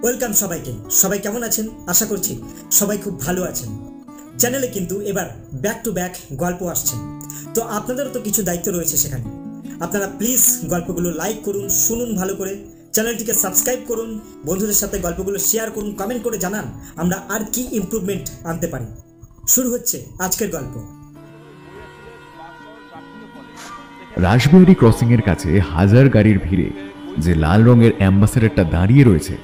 Welcome সবাইকে। সবাই কেমন আছেন? আশা করছি সবাই খুব ভালো আছেন। চ্যানেলে কিন্তু এবার ব্যাক টু ব্যাক গল্প আসছে, তো আপনাদেরও তো কিছু দায়িত্ব রয়েছে সেখানে। আপনারা প্লিজ গল্পগুলো লাইক করুন, শুনুন ভালো করে, চ্যানেলটিকে সাবস্ক্রাইব করুন, বন্ধুদের সাথে গল্পগুলো শেয়ার করুন, কমেন্ট করে জানান আমরা আর কি ইমপ্রুভমেন্ট আনতে পারি। শুরু হচ্ছে আজকের গল্প। রাসবিহারী ক্রসিং এর কাছে হাজার গাড়ির ভিড়ে যে লাল রঙের অ্যাম্বাসেডরটা দাঁড়িয়ে রয়েছে,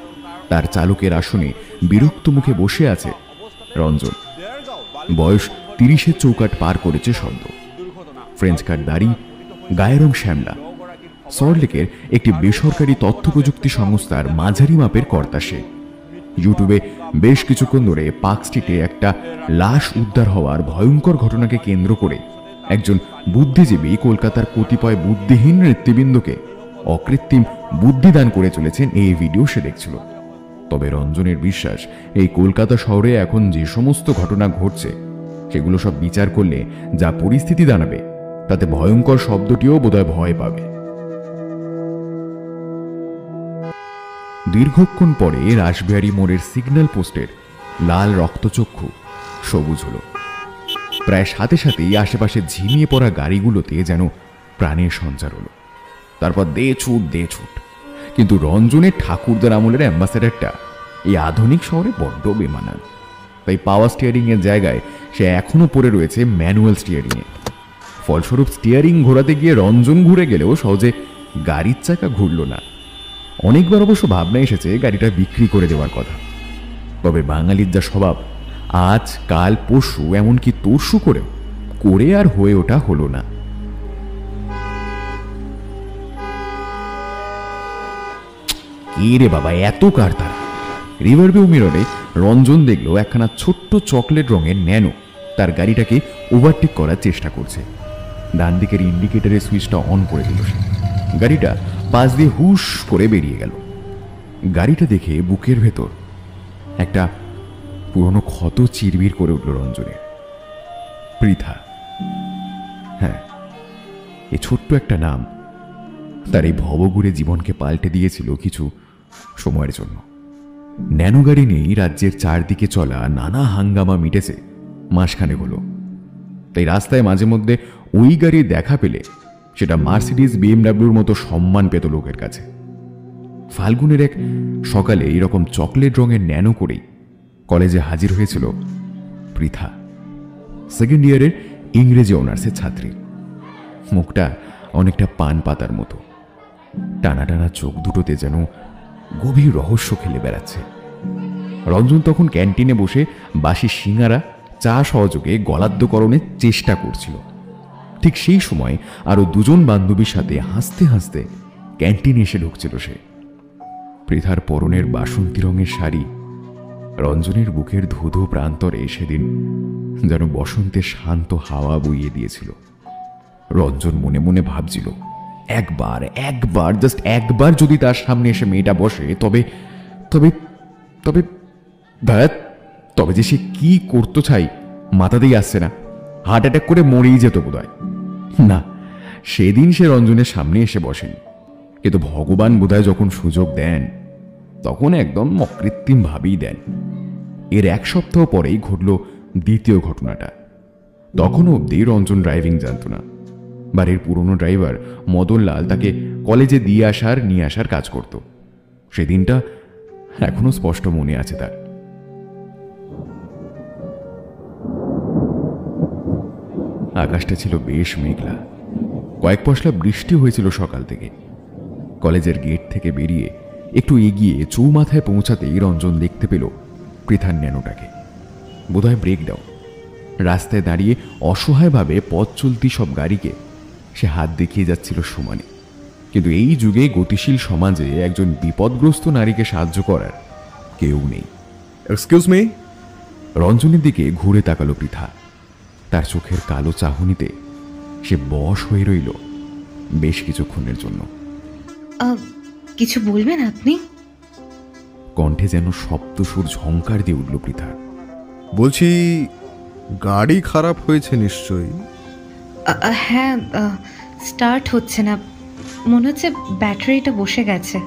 তার চালকের আসনে বিরক্ত মুখে বসে আছে রঞ্জন। বয়স 30-এর চৌকাট পার করেছে সদ্য। ফ্রেঞ্চ কাট দাড়ি, গায়ের রং শ্যামলা। সল্টলেকের একটি বেসরকারি তথ্য প্রযুক্তি সংস্থার মাঝারি মাপের কর্তা সে। ইউটিউবে বেশ কিছুক্ষণ ধরে পার্ক স্ট্রিটে একটা লাশ উদ্ধার হওয়ার ভয়ঙ্কর ঘটনাকে কেন্দ্র করে একজন বুদ্ধিজীবী কলকাতার কতিপয় বুদ্ধিহীন নেতৃবৃন্দকে অকৃত্রিম বুদ্ধিদান করে চলেছেন এই ভিডিও সে দেখছিল। তবে রঞ্জনের বিশ্বাস, এই কলকাতা শহরে এখন যে সমস্ত ঘটনা ঘটছে সেগুলো সব বিচার করলে যা পরিস্থিতি দাঁড়াবে তাতে ভয়ঙ্কর শব্দটিও বোধহয় ভয় পাবে। দীর্ঘক্ষণ পরে রাসবিহারী মোড়ের সিগন্যাল পোস্টের লাল রক্তচক্ষু সবুজ হলো। প্রায় সাথে সাথেই আশেপাশে ঝিমিয়ে পড়া গাড়িগুলোতে যেন প্রাণের সঞ্চার হলো। তারপর দে ছুট। কিন্তু রঞ্জনের ঠাকুরদার আমলের অ্যাম্বাসেডরটা এই আধুনিক শহরে বড্ড বেমানান। তাই পাওয়ার স্টিয়ারিং এর জায়গায় সে এখনো পড়ে রয়েছে ম্যানুয়াল স্টিয়ারিং এ। ফলস্বরূপ স্টিয়ারিং ঘোরাতে গিয়ে রঞ্জন ঘুরে গেলেও সহজে গাড়ির চাকা ঘুরল না। অনেকবার অবশ্য ভাবনা এসেছে গাড়িটা বিক্রি করে দেওয়ার কথা। তবে বাঙালির যা স্বভাব, আজ কাল পরশু এমনকি তরশু করে আর হয়ে ওঠা হলো না। কে রে বাবা, এত কার তারা? রিভারভিউ মিররে রঞ্জন দেখলো একখানা ছোট্ট চকলেট রঙের ন্যানো তার গাড়িটাকে ওভারটেক করার চেষ্টা করছে। ডান দিকের ইন্ডিকেটরের সুইচটা অন করে দিল সে। গাড়িটা পাশ দিয়ে হুশ করে বেরিয়ে গেল। গাড়িটা দেখে বুকের ভেতর একটা পুরনো ক্ষত চিরবির করে উঠল রঞ্জনের। পৃথা। হ্যাঁ, এই ছোট্ট একটা নাম তার এই ভবঘুরে জীবনকে পাল্টে দিয়েছিল কিছু সময়ের জন্য। ন্যানো গাড়ি নিয়েই রাজ্যের চারদিকে চলা নানা হাঙ্গামা মিটেছে মাসখানেক হলো। তাই রাস্তায় মাঝে মধ্যে ওই গাড়ির দেখা পেলে সেটা মার্সিডিজ বিএমডাব্লিউর মতো সম্মান পেত লোকের কাছে। ফাল্গুনের এক সকালে এইরকম চকলেট রঙের ন্যানো করেই কলেজে হাজির হয়েছিল পৃথা, সেকেন্ড ইয়ারের ইংরেজি অনার্সের ছাত্রী। মুখটা অনেকটা পান পাতার মতো, টানা টানা চোখ দুটোতে যেন গভীর রহস্য খেলে বেড়াচ্ছে। রঞ্জন তখন ক্যান্টিনে বসে বাসি সিঙ্গারা চা সহযোগে গলাদ্যকরণের চেষ্টা করছিল। ঠিক সেই সময় আরো দুজন বান্ধবীর সাথে হাসতে হাসতে ক্যান্টিনে এসে ঢুকছিল সে। পৃথার পরনের বাসন্তী রঙের শাড়ি রঞ্জনের বুকের ধুধু প্রান্তরে সেদিন যেন বসন্তের শান্ত হাওয়া বইয়ে দিয়েছিল। রঞ্জন মনে মনে ভাবছিল, একবার জাস্ট একবার যদি তার সামনে এসে মেয়েটা বসে তবে তবে তবে তবে যে সে কি করতো চাই মাথাতেই আসছে না। হার্ট অ্যাটাক করে মরেই যেত বোধহয়। না, সেদিন সে রঞ্জনের সামনে এসে বসেনি, কিন্তু ভগবান বোধহয় যখন সুযোগ দেন তখন একদম অকৃত্রিম ভাবেই দেন। এর এক সপ্তাহ পরেই ঘটল দ্বিতীয় ঘটনাটা। তখনও অবধি রঞ্জন ড্রাইভিং জানত না। বাড়ির পুরনো ড্রাইভার মদনলাল তাকে কলেজে দিয়ে আসার নিয়ে আসার কাজ করত। সেদিনটা এখনো স্পষ্ট মনে আছে তার। আকাশটা ছিল বেশ মেঘলা, কয়েক পশলা বৃষ্টি হয়েছিল সকাল থেকে। কলেজের গেট থেকে বেরিয়ে একটু এগিয়ে চৌমাথায় পৌঁছাতেই রঞ্জন দেখতে পেল পৃথার ন্যানোটাকে। বোধহয় ব্রেকডাউন। রাস্তায় দাঁড়িয়ে অসহায়ভাবে পথ চলতি সব গাড়িকে সে হাত দেখিয়ে যাচ্ছিল সমানে। কিন্তু এই যুগে গতিশীল সমাজে একজন বিপদগ্রস্ত নারীকে সাহায্য করার কেউ নেই। Excuse me. রঞ্জনের দিকে ঘুরে তাকালো পৃথা। তার চোখের কালো চাহনিতে সে বশ হয়ে রইল বেশ কিছুক্ষণের জন্য। কিছু বলবেন আপনি? কণ্ঠে যেন সপ্তসুর ঝংকার দিয়ে উঠল পৃথা। বলছি, গাড়ি খারাপ হয়েছে নিশ্চয়ই। হ্যাঁ, স্টার্ট হচ্ছে না, মনে হচ্ছে ব্যাটারিটা বসে গেছে।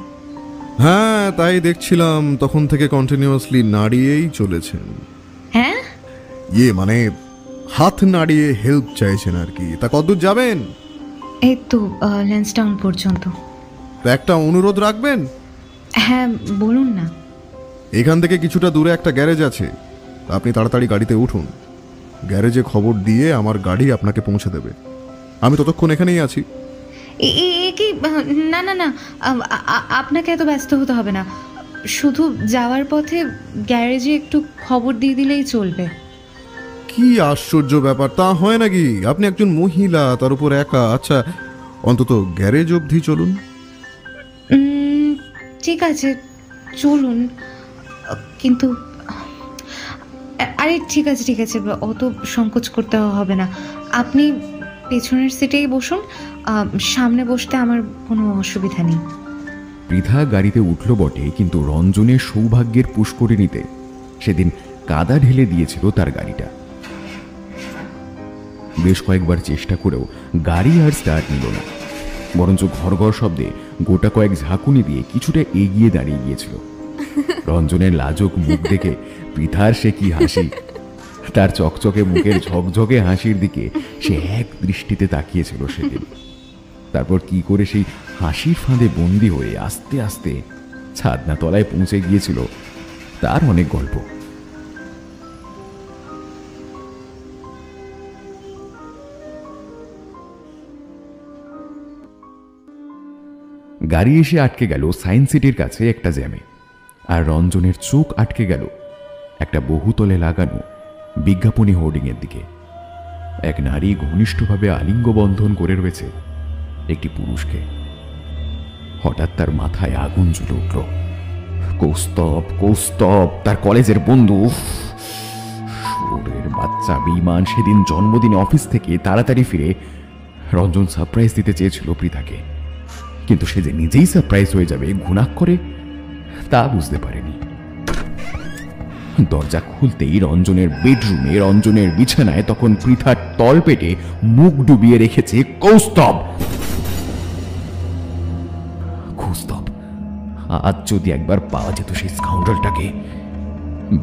হ্যাঁ, তাই দেখছিলাম তখন থেকে কন্টিনিউয়াসলি নাড়িয়েই চলেছেন। হ্যাঁ, মানে হাত নাড়িয়ে হেল্প চাইছেন আর কি। তা কতদূর যাবেন? এই তো ল্যান্সডাউন পর্যন্ত। তো একটা অনুরোধ রাখবেন। হ্যাঁ, বলুন না। এখান থেকে কিছুটা দূরে একটা গ্যারেজ আছে, আপনি তাড়াতাড়ি গাড়িতে উঠুন। গ্যারেজে খবর দিয়ে আমার গাড়ি আপনাকে পৌঁছে দেবে। আমি ততক্ষণ এখানেই আছি। কি না না না, আপনাকে এত ব্যস্ত হতে হবে না। শুধু যাওয়ার পথে গ্যারেজে একটু খবর দিয়ে দিলেই চলবে। কি আশ্চর্য ব্যাপার, তা হয় নাকি? আপনি একজন মহিলা, তার উপর একা। আচ্ছা, অন্তত গ্যারেজ অবধি চলুন। ঠিক আছে, চলুন। কিন্তু আরে ঠিক আছে ঠিক আছে, অত সংকোচ করতে হবে না। আপনি পেছনের সিটেই বসুন, সামনে বসতে আমার কোনো অসুবিধা নেই। পৃথা গাড়িতে উঠল বটে, কিন্তু রঞ্জনের সৌভাগ্যের পুষ্করিণীতে সেদিন কাদা ঢেলে দিয়েছিল তার গাড়িটা। বেশ কয়েকবার চেষ্টা করেও গাড়ি আর স্টার্ট নিল না, বরঞ্চ ঘর ঘর শব্দে গোটা কয়েক ঝাঁকুনি দিয়ে কিছুটা এগিয়ে দাঁড়িয়ে গিয়েছিল। রঞ্জনের লাজুক মুখ দেখে পৃথার সে কি হাসি! তার চকচকে মুখের ঝকঝকে হাসির দিকে সে এক দৃষ্টিতে তাকিয়েছিল সেদিন। তারপর কি করে সেই হাসির ফাঁদে বন্দী হয়ে আস্তে আস্তে ছাদনা তলায় পৌঁছে গিয়েছিল তার অনেক গল্প। গাড়ি এসে আটকে গেল সায়েন্স সিটির কাছে একটা জ্যামে, আর রঞ্জনের চোখ আটকে গেল একটা বহুতলে লাগানো বিজ্ঞাপনী হোর্ডিংয়ের দিকে। এক নারী ঘনিষ্ঠভাবে আলিঙ্গবন্ধন করে রয়েছে একটি পুরুষকে। হঠাৎ তার মাথায় আগুন জ্বলে উঠল। কৌস্তব, কৌস্তব, তার কলেজের বন্ধু। শহরের বাচ্চা বেঈমান সেদিন জন্মদিনে অফিস থেকে তাড়াতাড়ি ফিরে রঞ্জন সারপ্রাইজ দিতে চেয়েছিল পৃথাকে, কিন্তু সে যে নিজেই সারপ্রাইজ হয়ে যাবে ঘুণাক্ষরে তা বুঝতে পারেনি। দরজা খুলতেই রঞ্জনের বেডরুমে, রঞ্জনের বিছানায় তখন পৃথার তলপেটে মুখ ডুবিয়ে রেখেছে কৌস্তব। কৌস্তব, আজ যদি একবার পাওয়া যেত সেই স্কাউন্ডারটাকে!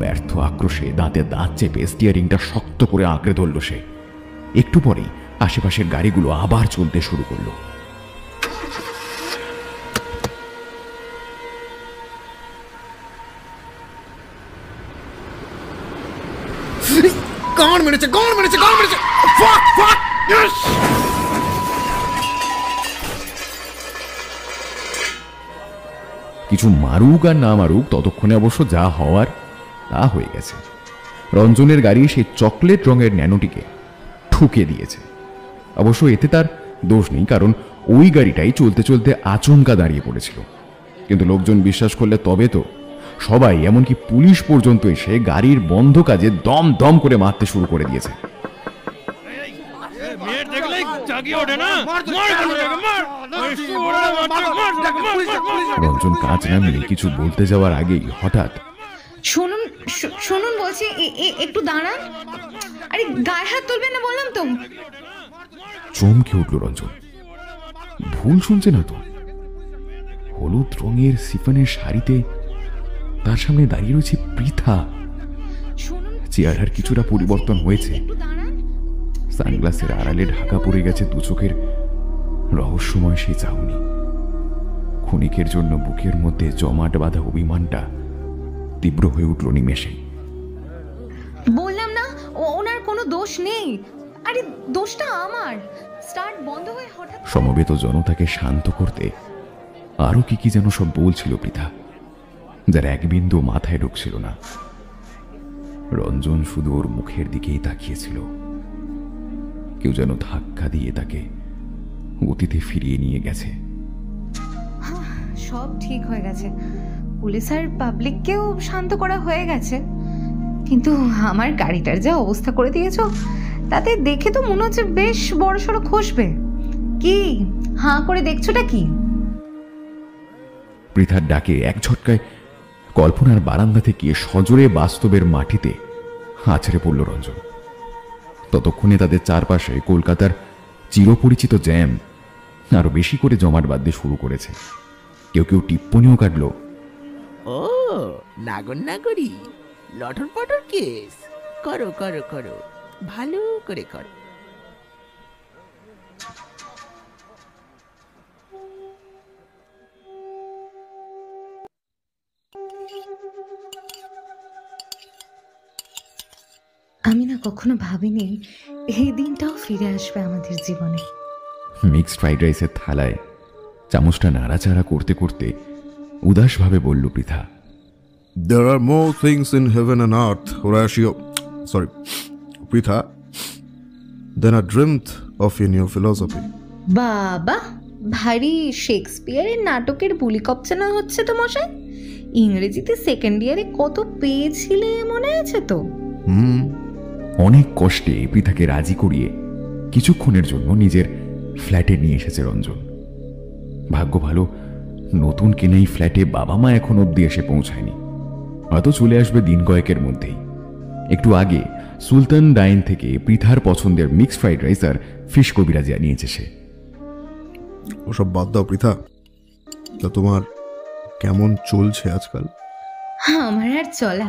ব্যর্থ আক্রোশে দাঁতে দাঁত চেপে স্টিয়ারিংটা শক্ত করে আঁকড়ে ধরল সে। একটু পরেই আশেপাশের গাড়িগুলো আবার চলতে শুরু করলো। গান মেরেছে, গান মেরেছে, গান মেরেছে! ফাক, ফাক! ইয়েস! কিছু মারুক আর না মারুক, ততক্ষণে অবশ্য যা হওয়ার তা হয়ে গেছে। রঞ্জনের গাড়ি সেই চকলেট রঙের ন্যানোটিকে ঠুকে দিয়েছে। অবশ্য এতে তার দোষ নেই, কারণ ওই গাড়িটাই চলতে চলতে আচমকা দাঁড়িয়ে পড়েছিল। কিন্তু লোকজন বিশ্বাস করলে তবে তো। সবাই, এমনকি পুলিশ পর্যন্ত এসে গাড়ির বন্ধ কাজে দম দম করে মারতে শুরু করে দিয়েছে। রঞ্জন কাজ নামিয়ে কিছু বলতে যাওয়ার আগেই হঠাৎ, শুনুন শুনুন বলছি, একটু দাঁড়ান। আরে গায়ে হাত তুলবেন না বললাম তো। চমকে উঠল রঞ্জন। ভুল শুনছে না তো? হলুদ রঙের সিফনের শাড়িতে তার সামনে দাঁড়িয়ে রয়েছে পৃথা। চেহারার কিছুটা পরিবর্তন হয়েছে, সানগ্লাসের আড়ালে ঢাকা পড়ে গেছে দু চোখের রহস্যময় সেই চাহনি। ক্ষণিকের জন্য বুকের মধ্যে জমাট বাঁধা অভিমানটা তীব্র হয়ে উঠল নিমেষে। বললাম না ওনার কোনো দোষ নেই। আরে দোষটা আমার। স্টার্ট বন্ধ হয়ে হঠাৎ। সমবেত জনতাকে শান্ত করতে আরো কি কি যেন সব বলছিল পৃথা, যার এক বিন্দু মাথায় ঢুকছিল না। রঞ্জন শুধু ওর মুখের দিকেই তাকিয়েছিল। কেউ যেন ধাক্কা দিয়ে তাকে গতিতে ফিরিয়ে নিয়ে গেছে। সব ঠিক হয়ে গেছে, পুলিশ আর পাবলিককেও শান্ত করা হয়ে গেছে, কিন্তু আমার গাড়িটার যা অবস্থা করে দিয়েছো তাতে দেখে তো মনে হচ্ছে বেশ বড়সড় খসবে। কি হাঁ করে দেখছোটা কি? পৃথার ডাকে এক ঝটকায় কল্পনার বারান্দা থেকে সজোরে বাস্তবের মাটিতে আছড়ে পড়ল রঞ্জন। ততক্ষণে তাদের চারপাশে কলকাতার চিরপরিচিত জ্যাম আরো বেশি করে জমাট বাঁধতে শুরু করেছে। কেউ কেউ টিপ্পনিও কাটলো। ও নাগর নাগরি, লটর পটর কেস, করো করো করো, ভালো করে করো। আমি না কখনো ভাবিনি এই দিনটাও ফিরে আসবে আমাদের জীবনে। মিক্সড ফ্রাইড রাইসের থালায় চামচটা নাড়াচাড়া করতে করতে উদাসভাবে বলল Pritha, There are more things in heaven and earth, Horatio, sorry, Pritha, than I dreamt of in your philosophy. বাবা, ভারী শেক্সপিয়ারের নাটকের বুলি কপচানো হচ্ছে তো মশাই। ইংরেজিতে সেকেন্ড ইয়ারে কত পেয়েছিলে মনে আছে তো? অনেক কষ্টে পৃথাকে রাজি করিয়ে কিছুক্ষণের জন্য নিজের ফ্ল্যাটে নিয়ে এসেছে রঞ্জন। ভাগ্য ভালো, নতুন কেনাই ফ্ল্যাটে বাবা মা এখন অব্দি এসে পৌঁছায়নি, হয়তো চলে আসবে দিন কয়েকের মধ্যেই। একটু আগে সুলতান ডাইন থেকে পৃথার পছন্দের মিক্সড ফ্রাইড রাইস আর ফিশ কবিরাজি আনিয়েছে সে। ওসব বাদ দাও পৃথা, তা তোমার কেমন চলছে আজকাল? আমার আর চলা,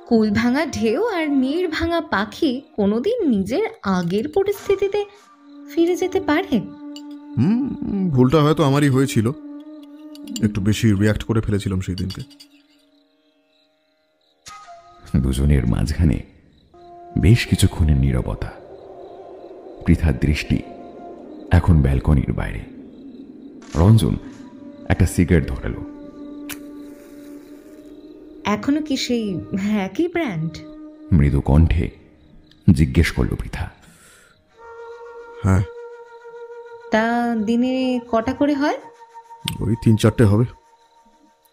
কুল ভাঙা ঢেউ আর নীড় ভাঙা পাখি কোনোদিন নিজের আগের পরিস্থিতিতে ফিরে যেতে পারে? ভুলটা হয়তো আমারই হয়েছিল, একটু বেশি রিয়াক্ট করে ফেলেছিলাম সেই দিনকে। দুজনের মাঝখানে বেশ কিছুক্ষণের নীরবতা। পৃথার দৃষ্টি এখন ব্যালকনির বাইরে। রঞ্জন একটা সিগারেট ধরালো। এখনো কি সেই একই ব্র্যান্ড? মৃদু কণ্ঠে জিজ্ঞেস করল পৃথা। হ্যাঁ। তা দিনে কটা করে হয়? ওই 3-4টে হবে,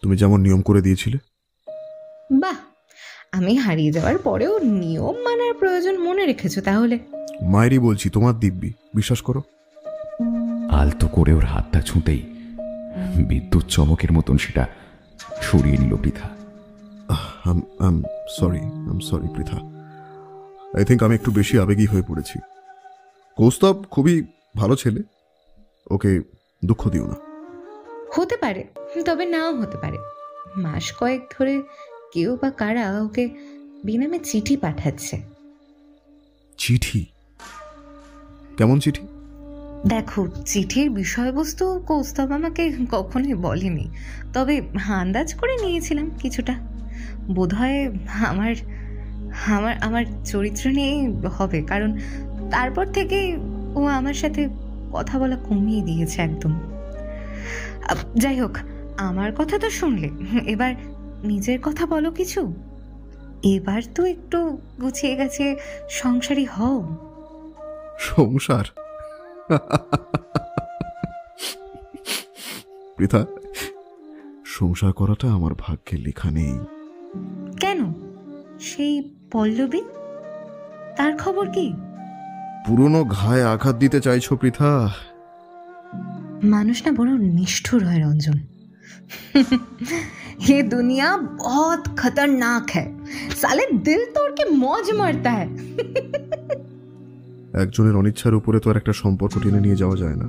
তুমি যেমন নিয়ম করে দিয়েছিলে। বাহ, আমি হারিয়ে যাওয়ার পরেও নিয়ম মানার প্রয়োজন মনে রেখেছো তাহলে। মায়েরই বলছি, তোমার দিব্যি, বিশ্বাস করো। আলতো করে ওর হাতটা ছুঁতেই বিদ্যুৎ চমকের মতন সেটা সরিয়ে নিল Pritha. I'm sorry Pritha, I think আমি একটু বেশি আবেগী হয়ে পড়েছি। কৌস্তব খুবই ভালো ছেলে, ওকে দুঃখ দিও না। হতে পারে, তবে নাও হতে পারে। মাস কয়েক ধরে কেউ বা কারা ওকে বিনামে চিঠি পাঠাচ্ছে। চিঠি? কেমন চিঠি? দেখো, চিঠির বিষয়বস্তু কৌস্তব আমাকে কখনোই বলেনি, তবে আন্দাজ করে নিয়েছিলাম কিছুটা। বোধহয় আমার আমার আমার চরিত্র নিয়েই হবে, কারণ তারপর থেকে ও আমার সাথে কথা বলা কমিয়ে দিয়েছে একদম। যাই হোক, আমার কথা তো শুনলে, এবার নিজের কথা বলো কিছু। এবার তো একটু গুছিয়ে গেছে সংসারী হও। সংসার? পৃথা, সংসার করাটা আমার ভাগ্যে লেখা নেই। কেন? সেই পল্লবী, তার খবর কি? পুরনো ঘায়ে আঘাত দিতে চাইছো পৃথা? মানুষ না বড় নিষ্ঠুর হয় রঞ্জন। ये दुनिया बहुत खतरनाक है, साले दिल तोड़ के मौज मारता है। একজনের অনিচ্ছার উপরে তো আর একটা সম্পর্ক টেনে নিয়ে যাওয়া যায় না।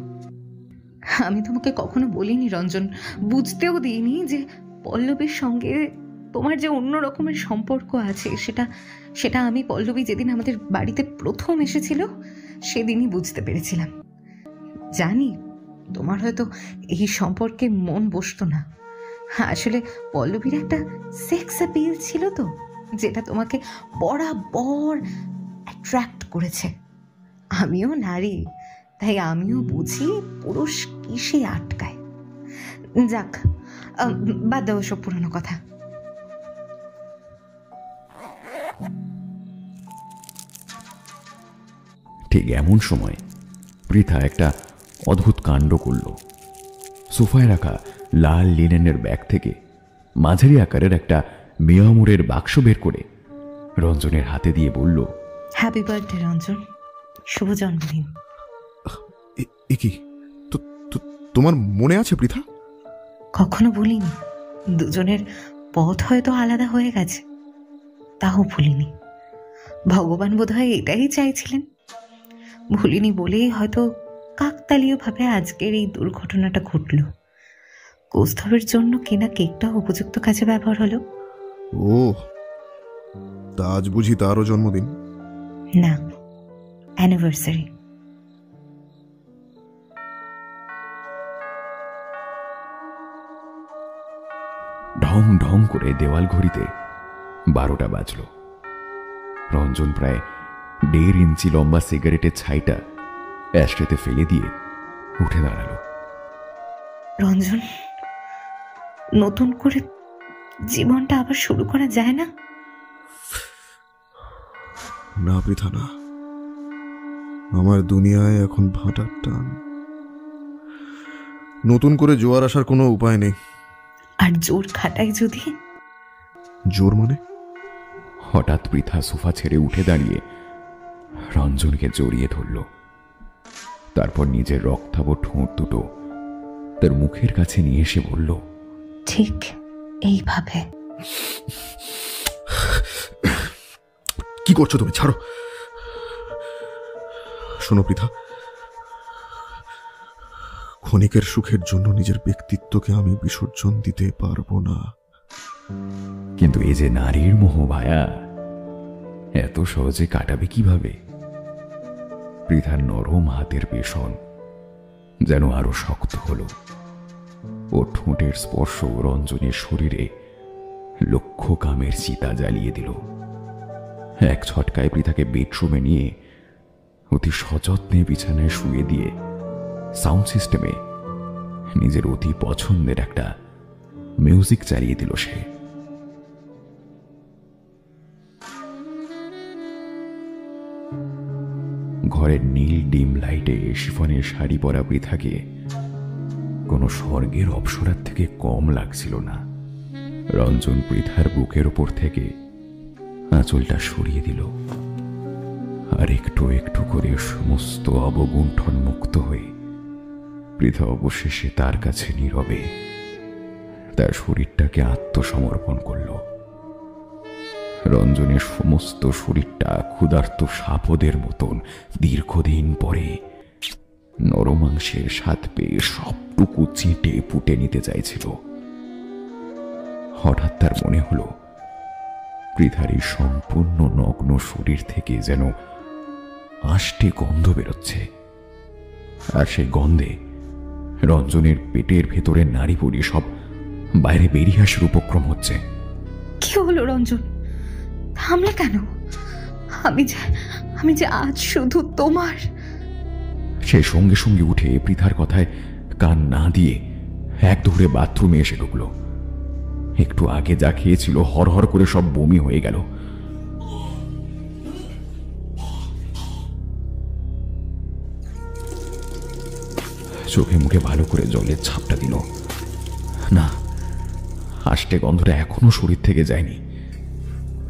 আমি তোমাকে কখনো বলিনি রঞ্জন, বুঝতেও দিইনি যে পল্লবীর সঙ্গে তোমার যে অন্য রকমের সম্পর্ক আছে, সেটা আমি পল্লবী যেদিন আমাদের বাড়িতে প্রথম এসেছিল সেদিনই বুঝতে পেরেছিলাম। জানি তোমার হয়তো এই সম্পর্কে মন বসতো না। আসলে পল্লবীর একটা সেক্স অ্যাপিল ছিল তো, যেটা তোমাকে বরাবর অ্যাট্রাক্ট করেছে। আমিও নারী, তাই আমিও বুঝি পুরুষ কিসে আটকায়। যাক, বাদ দাও সব পুরনো কথা। ঠিক এমন সময় পৃথা একটা অদ্ভুত কাণ্ড করল। সোফায় রাখা লাল লিনেনের ব্যাগ থেকে মাঝারি আকারের একটা মিয়ামুরের বাক্স বের করে রঞ্জনের হাতে দিয়ে বলল, হ্যাপি বার্থডে রঞ্জন, শুভ জন্মদিন। এ কি, তোমার মনে আছে পৃথা? কখনো ভুলিনি। দুজনের পথ হয়তো আলাদা হয়ে গেছে, তাও ভুলিনি। ভগবান বোধহয় এটাই চাইছিলেন। ভুলিনি বলেই হয়তো কাকতালীয়ভাবে আজকের এই দুর্ঘটনাটা ঘটল। কৌস্তবের জন্য কেনা কেকটা উপযুক্ত কাজে ব্যবহার হলো। ও, তা আজ বুঝি তারও জন্মদিন? না, অ্যানিভার্সারি। ঢং ঢং করে দেওয়াল ঘড়িতে 12টা বাজল। রঞ্জন প্রায় 1.5 ইঞ্চি লম্বা সিগারেটের ছাইটা অ্যাশট্রেতে ফেলে দিয়ে উঠে দাঁড়ালো। রঞ্জন, নতুন করে জীবনটা আবার শুরু করা যায় না? না পৃথা, না। আমার দুনিয়ায় এখন ভাটার টান। নতুন করে জোয়ার আসার কোনো উপায় নেই। আর জোর খাটাই যদি? জোর মানে? হঠাৎ পৃথা সোফা ছেড়ে উঠে দাঁড়িয়ে রঞ্জনকে জড়িয়ে ধরল। তারপর নিজের রক্তাভ ঠোঁট দুটো তার মুখের কাছে নিয়ে এসে বলল, ঠিক এইভাবে। কি করছো তুমি? ছাড়ো। শোনো পৃথা, ক্ষণিকের সুখের জন্য নিজের ব্যক্তিত্বকে আমি বিসর্জন দিতে পারবো না। কিন্তু এই যে নারীর মোহ ভায়া, এত সহজে কাটাবে কিভাবে? পৃথার নরম হাতের পেশন যেন আরো শক্ত হলো। ও ঠোঁটের স্পর্শ রঞ্জনের শরীরে লক্ষ কামের চিতা জ্বালিয়ে দিল। এক ছটকায় পৃথাকে বেডরুমে নিয়ে অতি সযত্নে বিছানায় শুয়ে দিয়ে সাউন্ড সিস্টেমে নিজের অতি পছন্দের একটা মিউজিক চালিয়ে দিল সে। ঘরের নীল ডিম লাইটে শিফনের শাড়ি পরা পৃথাকে কোনো স্বর্গের অপ্সরার থেকে কম লাগছিল না। রঞ্জন পৃথার বুকের ওপর থেকে আঁচলটা সরিয়ে দিল, আর একটু একটু করে সমস্ত অবগুণ্ঠন মুক্ত হয়ে পৃথা অবশেষে তার কাছে নীরবে তার শরীরটাকে আত্মসমর্পণ করল। রঞ্জনের সমস্ত শরীরটা ক্ষুধার্ত সাপদের মতন দীর্ঘদিন পরে নরমাংসের স্বাদ পেয়ে সবটুকু চিটে পুটে নিতে চাইছিল। হঠাৎ তার মনে হলো পৃথার এই সম্পূর্ণ নগ্ন শরীর থেকে যেন আষ্টে গন্ধ বেরোচ্ছে, আর সেই গন্ধে রঞ্জনের পেটের ভেতরে নাড়ি পড়ি সব বাইরে বেরিয়ে আসার উপক্রম হচ্ছে। কি হলো রঞ্জন? থামলে কেন? আমি যে আজ শুধু তোমার। সে সঙ্গে সঙ্গে উঠে পৃথার কথায় কান না দিয়ে এক দৌড়ে বাথরুমে এসে ঢুকলো। একটু আগে যা খেয়েছিল হরহর করে সব বমি হয়ে গেল। চোখে মুখে ভালো করে জলের ছাপটা দিল। না, আষ্টে গন্ধটা এখনো শরীর থেকে যায়নি।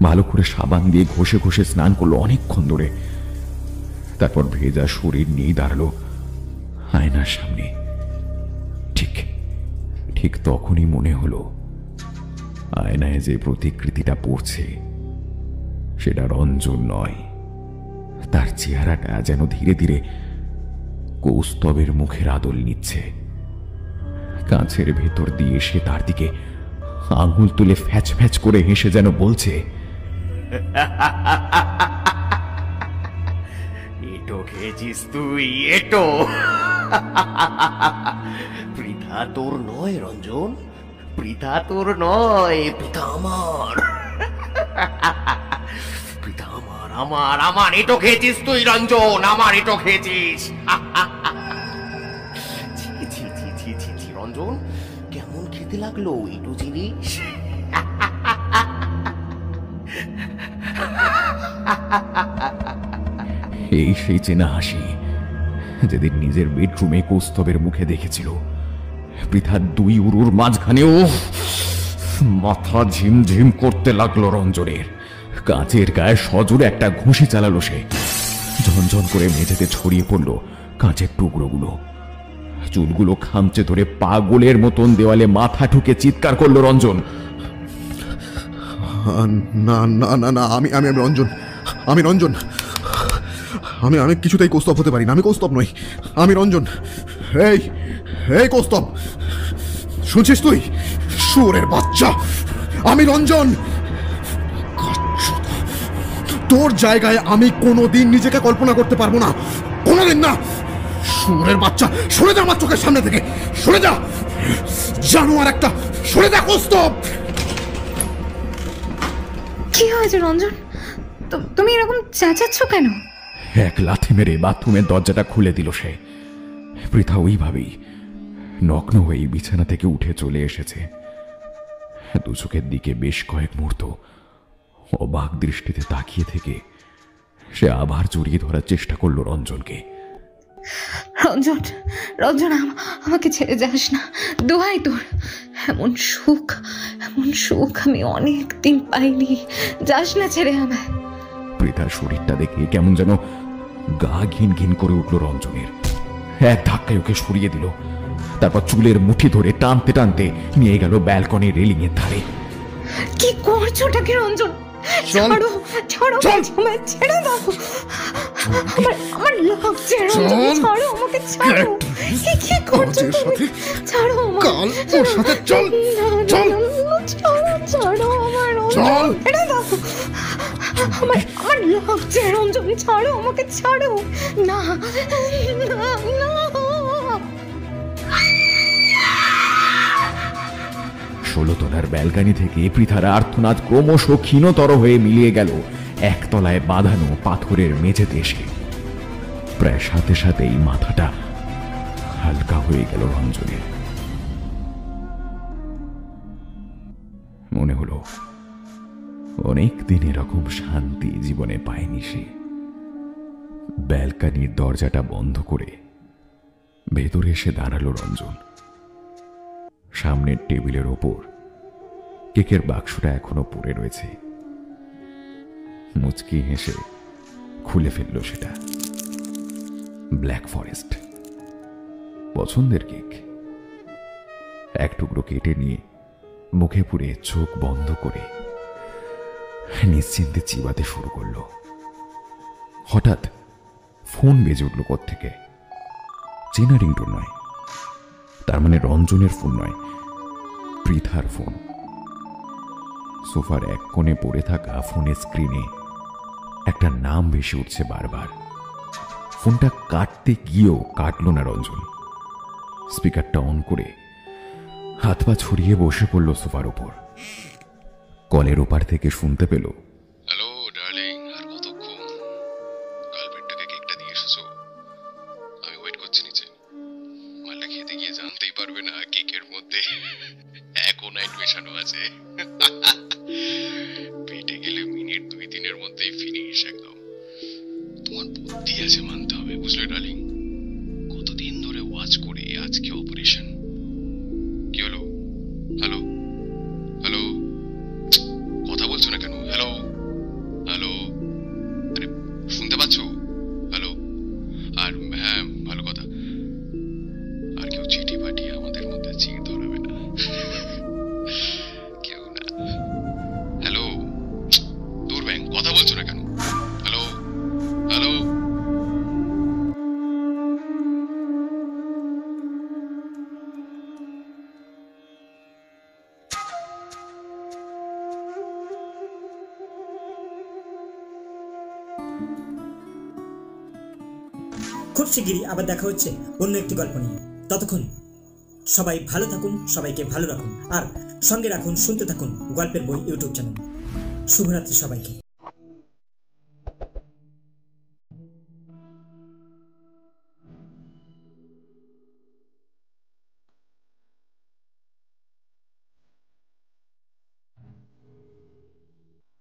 ভালো করে সাবান দিয়ে ঘষে ঘষে স্নান করলো অনেকক্ষণ ধরে। তারপর ভেজা শরীর নিয়ে দাঁড়ালো আয়নার সামনে। ঠিক তখনই মনে হলো আয়নায় যে প্রতিকৃতিটা পড়ছে সেটা রঞ্জন নয়। তার চেহারাটা যেন ধীরে ধীরে কৌস্তবের মুখের আদল নিচ্ছে। কাঁচের ভেতর দিয়ে সে তার দিকে আঙুল তুলে ফ্যাচ ফ্যাচ করে হেসে যেন বলছে, এটো খেয়েছিস তুই, এটো। পৃথা তোর নয় রঞ্জন, পৃথা তোর নয়, পৃথা আমার। পৃথা আমার, আমার আমার এটো খেয়েছিস তুই রঞ্জন, আমার এটো খেয়েছিস। রঞ্জন, কেমন খেতে লাগলো এটো জিনিস? এই সেই চেনা হাসি যেদিন নিজের বেডরুমে কৌস্তবের মুখে দেখেছিল। পৃথার দুই উরুর মাঝখানেও মাথা ঝিমঝিম করতে লাগলো রঞ্জনের। কাঁচের গায়ে সজোরে একটা ঘুষি চালালো সে। ঝনঝন করে মেঝেতে ছড়িয়ে পড়লো কাঁচের টুকরোগুলো। চুলগুলো খামচে ধরে পাগলের মতন দেওয়ালে মাথা ঠুকে চিৎকার করলো রঞ্জন, না না না না, আমি আমি আমি রঞ্জন, আমি রঞ্জন, আমি আমি কিছুতেই কৌস্তব হতে পারি না। আমি কৌস্তব নই, আমি রঞ্জন। এই এই কৌস্তব, শুনছিস তুই? শুয়োরের বাচ্চা, আমি রঞ্জন। তোর জায়গায় আমি কোনোদিন নিজেকে কল্পনা করতে পারবো না, কোনোদিন না। শুয়োরের বাচ্চা, সরে যা আমার চোখের সামনে থেকে, সরে যা জানোয়ার একটা, সরে যা কৌস্তব। কি হয়েছে রঞ্জন? তুমি এরকম চেঁচাচ্ছ কেন? এক লাথি মেরে বাথরুমের দরজাটা খুলে দিল সে। পৃথা ওইভাবেই নগ্ন হয়ে বিছানা থেকে উঠে চলে এসেছে। দু চোখের দিকে বেশ কয়েক মুহূর্ত অবাক দৃষ্টিতে তাকিয়ে থেকে সে আবার জড়িয়ে ধরার চেষ্টা করলো রঞ্জনকে। রঞ্জন, রঞ্জন, আমাকে ছেড়ে যাস না, দোহাই তোর। এমন সুখ আমি অনেক দিন পাইনি, যাস না ছেড়ে আমায়। পৃথার শরীরটা দেখে কেমন যেন গা ঘিন ঘিন করে উঠল রঞ্জনের। এক ধাক্কায় ওকে সরিয়ে দিল, তারপর চুলের মুঠি ধরে টানতে টানতে নিয়ে গেল ব্যালকনির রেলিং এর ধারে। কি করছোটাকে রঞ্জন? ছাড়ো, ছাড়ো, আমায় ছেড়ে দাও। আমার লাগছে রঞ্জন, ছাড়ো আমাকে, ছাড়ো। কি করছো তুমি? ছাড়ো আমায়, কাল ওর সাথে চল, চল, ছাড়ো আমার রঞ্জন, ছেড়ে দাও। আমার লাগছে রঞ্জন, ছাড়ো আমাকে, ছাড়ো। না না না। 16 তলার ব্যালকনি থেকে পৃথার আর্তনাদ ক্রমশ ক্ষীণতর হয়ে মিলিয়ে গেল একতলায় বাঁধানো পাথরের মেঝেতে এসে। প্রায় সাথে সাথেই মাথাটা হালকা হয়ে গেল রঞ্জনের। মনে হলো অনেক দিন এরকম শান্তি জীবনে পায়নি সে। ব্যালকনির দরজাটা বন্ধ করে ভেতরে এসে দাঁড়ালো রঞ্জন। সামনের টেবিলের ওপর কেকের বাক্সটা এখনো পড়ে রয়েছে। মুচকি হেসে খুলে ফেলল সেটা। ব্ল্যাক ফরেস্ট, পছন্দের কেক। এক টুকরো কেটে নিয়ে মুখে পুরে চোখ বন্ধ করে নিশ্চিন্তে চিবাতে শুরু করলো। হঠাৎ ফোন বেজে উঠল কোত্থেকে। চেনা রিংটোন নয়, তার মানে রঞ্জনের ফোন নয়, পৃথার ফোন। সোফার এক কোণে পড়ে থাকা ফোনের স্ক্রিনে একটা নাম ভেসে উঠছে বারবার। ফোনটা কাটতে গিয়েও কাটল না রঞ্জন। স্পিকারটা অন করে হাত পা ছড়িয়ে বসে পড়ল সোফার উপর। কলের ওপার থেকে শুনতে পেল, হ্যালো ডার্লিং, আর কতক্ষণ? গার্লফ্রেন্ডটাকে কেকটা দিয়ে এসেছো? আমি ওয়েট করছি নিচে। মালটা খেতে গিয়ে জানতেই পারবে না কেকের মধ্যে অ্যাকোনাইট মেশানো আছে। পেটে গেলে মিনিট 2-3-এর মধ্যেই ফিনিশ একদম। তোমার বুদ্ধি আছে মানতে হবে, বুঝলে ডার্লিং? কতদিন ধরে ওয়াচ করে আজকে অপারেশন। কি হলো? হ্যালো হ্যালো, কথা বলছো না কেন? হ্যালো হ্যালো, আরে শুনতে পাচ্ছ? হ্যালো। আর হ্যাঁ, ভালো কথা, আর কেউ চিঠি পাঠিয়ে আমাদের মধ্যে চিড় ধরাবে না, কেউ না। হ্যালো, দূর ব্যাং, কথা বলছো না কেন? Hello hello. খুব শিগগিরই আবার দেখা হচ্ছে অন্য একটি গল্প নিয়ে। ততক্ষণ সবাই ভালো থাকুন, সবাইকে ভালো রাখুন, আর সঙ্গে রাখুন, শুনতে থাকুন গল্পের বই ইউটিউব চ্যানেল। শুভরাত্রি সবাইকে।